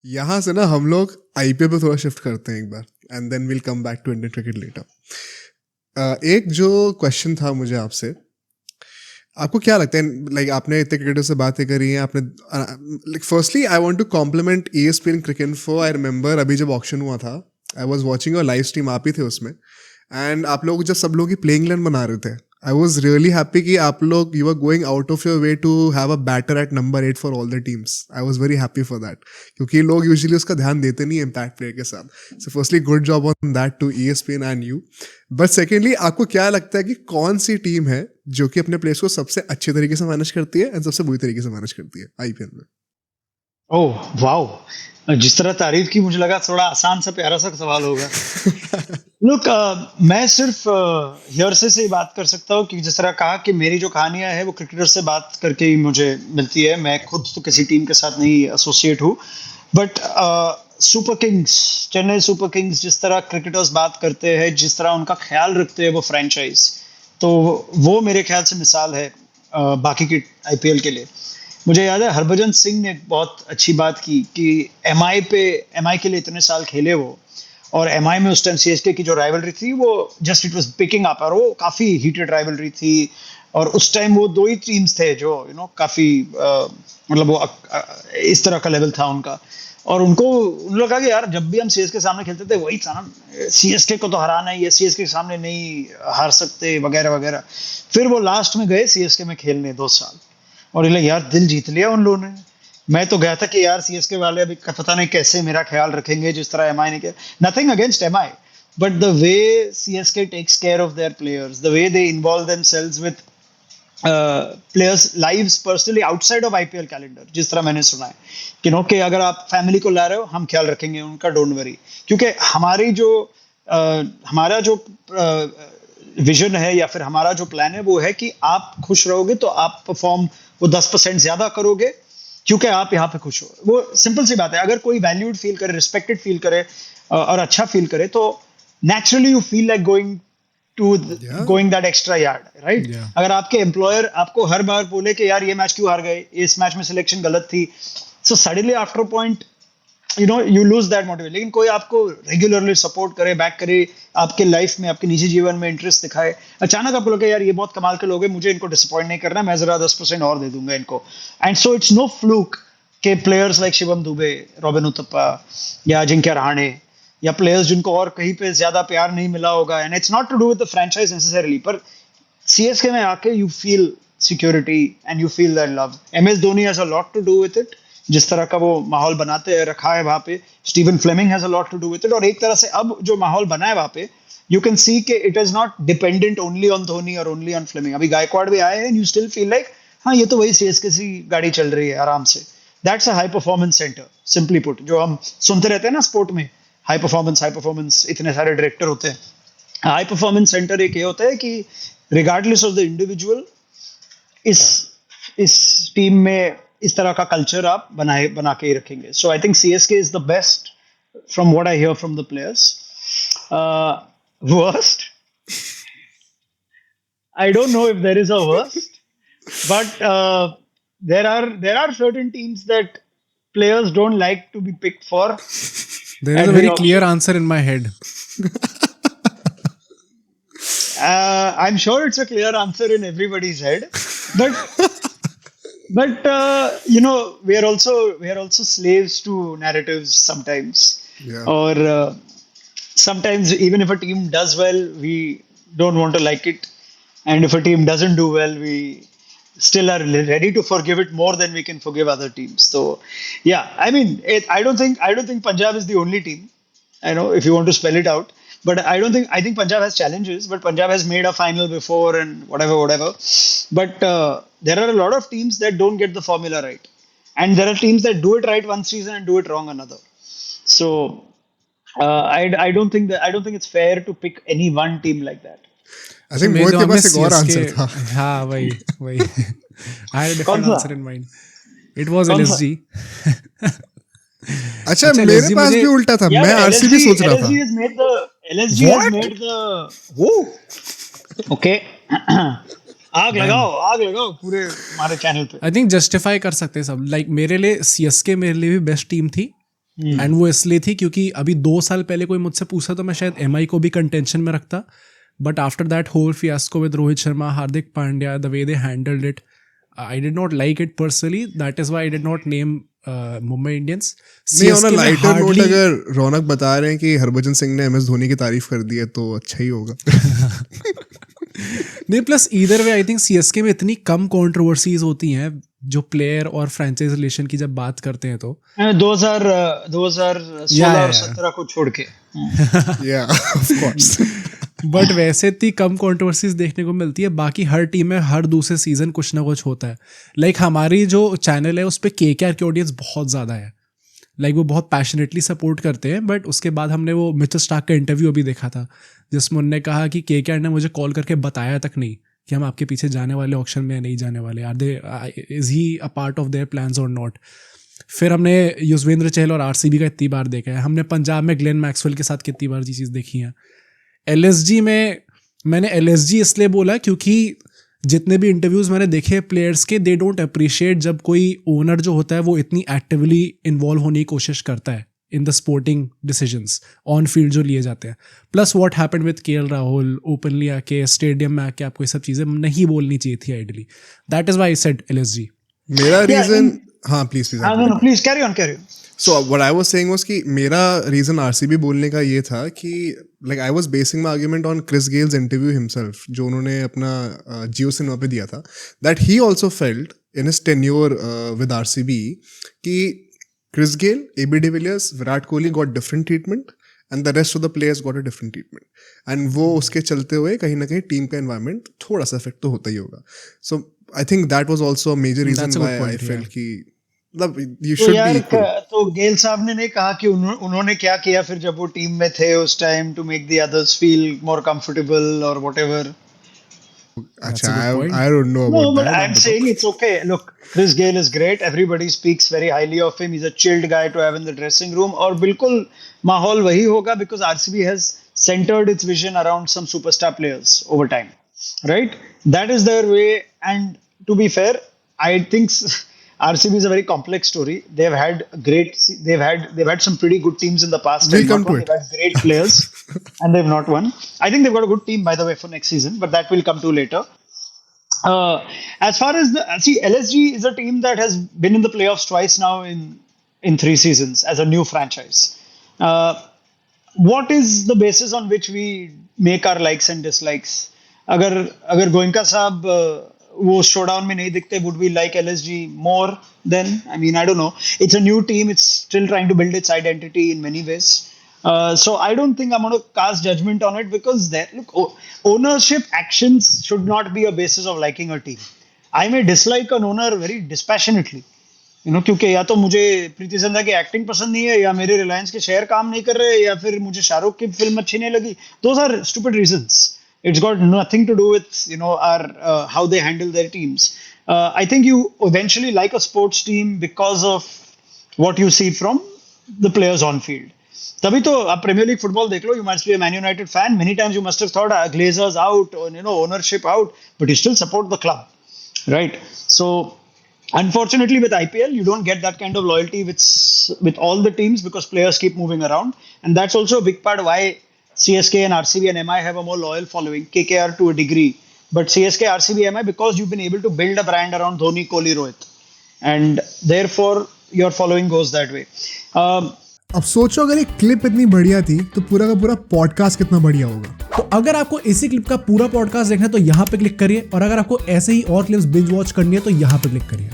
यहाँ से ना हम लोग आईपीएल पे थोड़ा शिफ्ट करते हैं एक बार, and then will come back to Indian cricket later. एक जो क्वेश्चन था मुझे आपसे, आपको क्या लगता है, लाइक आपने इतने क्रिकेटर से बातें करी हैं आपने, like firstly I want to compliment ESPN cricket info. I remember अभी जब ऑक्शन हुआ था, I was watching your live stream, आप ही थे उसमें, एंड आप लोग जब सब लोग की प्लेइंग इलेवन बना रहे थे, आई वॉज रियली हैप्पी कि आप लोग you are going out of your way to have a better at number 8 for all the teams. I was very happy for that, क्योंकि लोग यूजुअली उसका ध्यान देते नहीं इम्पैक्ट प्लेयर के साथ। So firstly good job on that to ESPN and you. But secondly, आपको क्या लगता है कि कौन सी टीम है जो कि अपने प्लेयर्स को सबसे अच्छे तरीके से मैनेज करती है एंड सबसे बुरी तरीके से मैनेज करती है आईपीएल में? ओह वाओ, जिस तरह तारीफ की मुझे लगा थोड़ा आसान सा प्यारा सा सवाल होगा। लुक, मैं सिर्फ हियरसे से ही बात कर सकता हूँ कि जिस तरह कहा कि मेरी जो कहानियां है वो क्रिकेटर से बात करके ही मुझे मिलती है। मैं खुद तो किसी टीम के साथ नहीं एसोसिएट हूँ, but super Kings, Chennai super Kings, जिस तरह क्रिकेटर्स बात करते हैं, जिस तरह उनका ख्याल रखते हैं वो फ्रेंचाइज, तो वो मेरे ख्याल से मिसाल है बाकी के आईपीएल के लिए। मुझे याद है हरभजन सिंह ने बहुत अच्छी बात की कि एमआई के लिए इतने साल खेले वो, और एमआई में उस टाइम सीएसके की जो राइवलरी थी वो just it was picking up, और वो काफी हीटेड राइवलरी थी। और उस टाइम वो दो ही टीम्स थे जो काफी मतलब वो इस तरह का लेवल था उनका। और उन लोग कहा कि यार जब भी हम सीएसके के सामने खेलते थे वही था ना, सीएसके को तो हराना ही है, सीएसके के सामने नहीं हार सकते वगैरह वगैरह। फिर वो लास्ट में गए सीएसके में खेलने 2 साल, और ये यार दिल जीत लिया उन लोगों ने। मैं तो गया था कि यार सीएसके वाले अभी पता नहीं कैसे मेरा ख्याल रखेंगे जिस तरह एमआई ने किया। Nothing against MI, but the way CSK takes care of their players, the way they involve themselves with players lives personally outside of IPL calendar, जिस तरह मैंने सुना है कि अगर आप फैमिली को ला रहे हो हम ख्याल रखेंगे उनका, डोंट वरी। क्योंकि हमारा जो विजन है या फिर हमारा जो प्लान है वो है कि आप खुश रहोगे तो आप परफॉर्म वो 10% ज्यादा करोगे, क्योंकि आप यहाँ पे खुश हो। वो सिंपल सी बात है। अगर कोई वैल्यूड फील करे, रिस्पेक्टेड फील करे और अच्छा फील करे, तो naturally you feel like going that extra yard, right? अगर आपके एम्प्लॉयर आपको हर बार बोले कि यार ये मैच क्यों हार गए, इस मैच में सिलेक्शन गलत थी, so suddenly after a point you lose that motivation. लेकिन कोई आपको रेगुलरली सपोर्ट करे, बैक करे, आपके लाइफ में, आपके निजी जीवन में इंटरेस्ट दिखाए, अचानक आपको लगे यार ये बहुत कमाल के लोग हैं, मुझे इनको डिसअपॉइंट नहीं करना, मैं जरा 10% और दे दूंगा इनको। And so it's no fluke के प्लेयर्स लाइक शिवम दुबे, रॉबिन उथप्पा या अजिंक्य रहाणे, या प्लेयर्स जिनको और कहीं पे ज्यादा प्यार नहीं मिला होगा, and it's not to do with the franchise necessarily, पर सीएसके में आके you feel security and you feel that love. MS Dhoni has a lot to do with it, जिस तरह का वो माहौल बनाते रखा है वहां पे। Steven Fleming has a lot to do with it, और एक तरह से अब जो माहौल बना है वहां पे, यू कैन सी कि it is not dependent only on Dhoni और ओनली ऑन फ्लेमिंग। अभी गायकवाड़ भी आए हैं, यू स्टिल फील लाइक हाँ ये तो वही सीएसके सी गाड़ी चल रही है आराम से। That's a high performance centre, simply put. जो हम सुनते रहते हैं ना स्पोर्ट में, हाई परफॉर्मेंस, इतने सारे डायरेक्टर होते हैं। हाई परफॉर्मेंस सेंटर एक ये होता है कि रिगार्डलेस ऑफ द इंडिविजुअल, इस टीम में इस तरह का कल्चर आप बना के ही रखेंगे। So I think CSK is the best from what I hear from the players. Worst, I don't know if there is a worst, but there are certain teams that players don't like to be picked for. There is a very clear answer in my head. I'm sure it's a clear answer in everybody's head, but we are also slaves to narratives sometimes. Yeah. Or sometimes even if a team does well, we don't want to like it, and if a team doesn't do well, we still are ready to forgive it more than we can forgive other teams. So yeah, I mean, I don't think Punjab is the only team, I know, if you want to spell it out. But I think Punjab has challenges, but Punjab has made a final before and whatever. But there are a lot of teams that don't get the formula right, and there are teams that do it right one season and do it wrong another. So I don't think it's fair to pick any one team like that. I think मोहित के पास एक और answer था। हाँ वही I had a different answer in mind. It was LSG. अच्छा मेरे पास भी उल्टा था, मैं आरसीबी सोच रहा था। LSG has made the okay. आग लगाओ पूरे हमारे चैनल पे। I think justify कर सकते सब। Like मेरे लिए CSK मेरे लिए भी बेस्ट टीम थी, एंड वो इसलिए थी क्योंकि अभी 2 साल पहले कोई मुझसे पूछा तो मैं शायद MI को भी कंटेंशन में रखता, but after that whole fiasco with Rohit Sharma, Hardik Pandya, the way they handled it, I did not like it personally. That is why I did not name Mumbai Indians. नहीं, ऑन अ लाइटर नोट अगर रौनक बता रहे हैं कि हरभजन सिंह ने MS धोनी की तारीफ कर दी है तो अच्छा ही होगा. नहीं, plus either way I think CSK में इतनी कम कंट्रोवर्सीज होती हैं जो प्लेयर और फ्रेंचाइज रिलेशन की जब बात करते हैं तो 2016 और 17 को छोड़ के. या ऑफ कोर्स. बट वैसे इतनी कम कंट्रोवर्सीज देखने को मिलती है. बाकी हर टीम में हर दूसरे सीजन कुछ ना कुछ होता है. लाइक हमारी जो चैनल है उस पर KKR की ऑडियंस बहुत ज़्यादा है. लाइक वो बहुत पैशनेटली सपोर्ट करते हैं. बट उसके बाद हमने वो मिचेल स्टार्क का इंटरव्यू अभी देखा था जिसमें उन्होंने कहा कि KKR ने मुझे कॉल करके बताया तक नहीं कि हम आपके पीछे जाने वाले ऑक्शन में या नहीं जाने वाले. Are they is he a part of their plans और नॉट. फिर हमने युजवेंद्र चहल और RCB का इतनी बार देखा है. हमने पंजाब में ग्लेन मैक्सवेल के साथ कितनी बार ये चीज़ देखी है. LSG में मैंने LSG इसलिए बोला क्योंकि जितने भी इंटरव्यूज़ मैंने देखे प्लेयर्स के, दे डोंट अप्रिशिएट जब कोई ओनर जो होता है वो इतनी एक्टिवली इन्वॉल्व होने की कोशिश करता है in the sporting decisions on field जो लिए जाते हैं. Plus what happened with KL Rahul openly आके स्टेडियम में आके आपको ये सब चीज़ें नहीं बोलनी चाहिए थी ideally. That is why I said LSG. मेरा रीजन, हाँ please please carry on. So what I was saying was कि मेरा रीज़न RCB बोलने का ये था कि like I was basing my argument on Chris Gale's interview himself, जो उन्होंने अपना Jio Cinema पे दिया था, that he also felt in his tenure with RCB कि Chris Gale, AB de Villiers, Virat Kohli got different treatment and the rest of the players got a different treatment. And वो उसके चलते हुए कहीं ना कहीं टीम का environment थोड़ा सा affect तो होता ही होगा. So I think that was also a major reason why I felt कि you should be equal. तो गेल साहब ने नहीं कहा कि उन्होंने क्या किया फिर जब वो टीम में थे उस time to make the others feel more comfortable और व्हाटएवर. अच्छा, I don't know about No, but that. I'm saying it's okay. Look, Chris Gale is great. Everybody speaks very highly of him. He's a chilled guy to have in the dressing room. और बिल्कुल माहौल वही होगा because RCB has centered its vision around some superstar players over time, right? That is their way. And to be fair, I think RCB is a very complex story. They've had some pretty good teams in the past. We'll come to it. They've had great players and they've not won. I think they've got a good team, by the way, for next season, but that will come to later. As far as LSG is a team that has been in the playoffs twice now in 3 seasons as a new franchise. What is the basis on which we make our likes and dislikes? अगर गोयनका साहब वो showdown में नहीं दिखते, would we like LSG more then? I mean, I don't know. It's a new team. It's still trying to build its identity in many ways. So I don't think I'm going to cast judgment on it because ownership actions should not be a basis of liking a team. I may dislike an owner very dispassionately. क्योंकि या तो मुझे प्रीति जिंटा की acting पसंद नहीं है या मेरे रिलायंस के शेयर काम नहीं कर रहे या फिर मुझे शाहरुख की फिल्म अच्छी नहीं लगी. Those are stupid reasons. It's got nothing to do with our how they handle their teams. I think you eventually like a sports team because of what you see from the players on field. तभी तो आप premiere league football देख लो. You must be a Man United fan. Many times you must have thought Glazers out, or ownership out, but you still support the club, right? So unfortunately with IPL you don't get that kind of loyalty with all the teams because players keep moving around, and that's also a big part why CSK and RCB and MI have a more loyal following. KKR to a degree, but CSK, RCB, MI because you've been able to build a brand around Dhoni, Kohli, Rohit, and therefore your following goes that way. अब सोचो अगर एक clip इतनी बढ़िया थी तो पूरा का पूरा पॉडकास्ट कितना बढ़िया होगा. तो अगर आपको इसी क्लिप का पूरा पॉडकास्ट देखना है तो यहाँ पे क्लिक करिए, और अगर आपको ऐसे ही और क्लिप्स बिंज वॉच करनी है तो यहाँ पे क्लिक करिए.